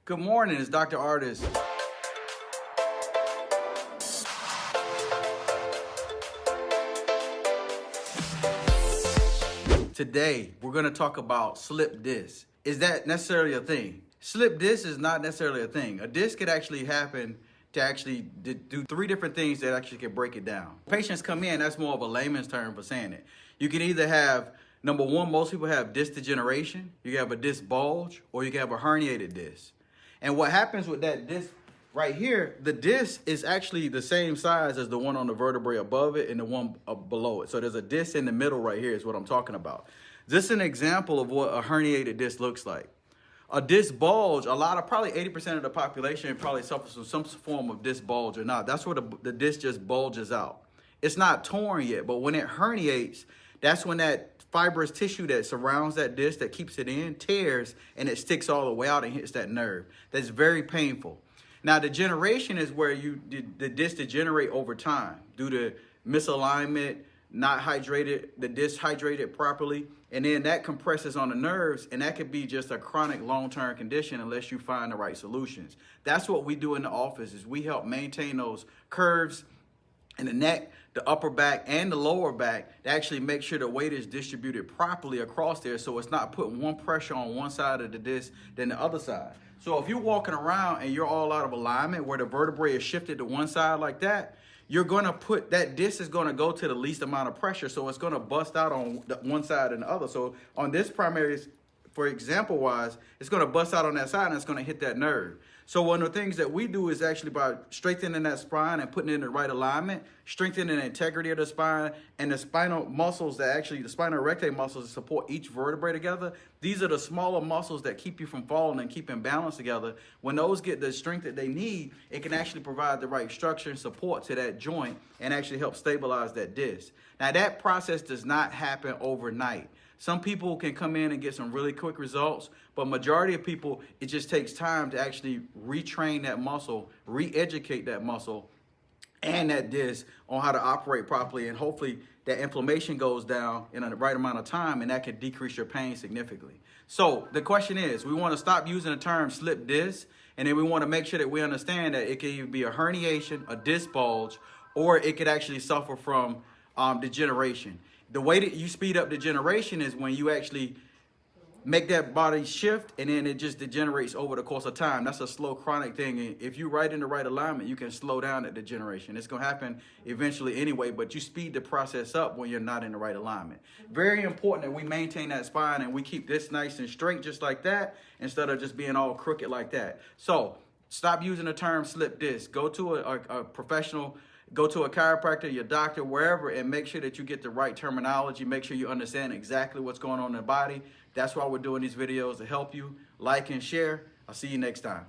Good morning, it's Dr. Artis. Today, we're gonna talk about slip disc. Is that necessarily a thing? Slip disc is not necessarily a thing. A disc could actually happen to actually do three different things that actually can break it down. Patients come in, that's more of a layman's term for saying it. You can either have, number one, most people have disc degeneration, you can have a disc bulge, or you can have a herniated disc. And what happens with that disc right here, the disc is actually the same size as the one on the vertebrae above it and the one below it. So there's a disc in the middle right here is what I'm talking about. This is an example of what a herniated disc looks like. A disc bulge, probably 80% of the population probably suffers from some form of disc bulge or not. That's where the disc just bulges out. It's not torn yet, but when it herniates, that's when that fibrous tissue that surrounds that disc, that keeps it in, tears, and it sticks all the way out and hits that nerve. That's very painful. Now, degeneration is where the disc degenerate over time due to misalignment, not hydrated, the disc hydrated properly, and then that compresses on the nerves, and that could be just a chronic long-term condition unless you find the right solutions. That's what we do in the office, is we help maintain those curves in the neck, the upper back, and the lower back to actually make sure the weight is distributed properly across there so it's not putting one pressure on one side of the disc than the other side. So if you're walking around and you're all out of alignment where the vertebrae is shifted to one side like that, you're going to put, that disc is going to go to the least amount of pressure, so it's going to bust out on one side and the other. So on this primary, for example wise, it's going to bust out on that side and it's going to hit that nerve. So one of the things that we do is actually by strengthening that spine and putting it in the right alignment, strengthening the integrity of the spine and the spinal muscles that actually, the spinal erector muscles that support each vertebrae together. These are the smaller muscles that keep you from falling and keeping balance together. When those get the strength that they need, it can actually provide the right structure and support to that joint and actually help stabilize that disc. Now that process does not happen overnight. Some people can come in and get some really quick results, but majority of people, it just takes time to actually retrain that muscle, re-educate that muscle and that disc on how to operate properly, and hopefully that inflammation goes down in the right amount of time, and that can decrease your pain significantly. So the question is, we want to stop using the term slip disc, and then we want to make sure that we understand that it can either be a herniation, a disc bulge, or it could actually suffer from degeneration. The way that you speed up degeneration is when you actually make that body shift and then it just degenerates over the course of time. That's a slow chronic thing. And if you're right in the right alignment, you can slow down that degeneration. It's going to happen eventually anyway, but you speed the process up when you're not in the right alignment. Very important that we maintain that spine and we keep this nice and straight just like that instead of just being all crooked like that. So stop using the term slip disc. Go to a professional. Go to a chiropractor, your doctor, wherever, and make sure that you get the right terminology. Make sure you understand exactly what's going on in the body. That's why we're doing these videos, to help you. Like and share. I'll see you next time.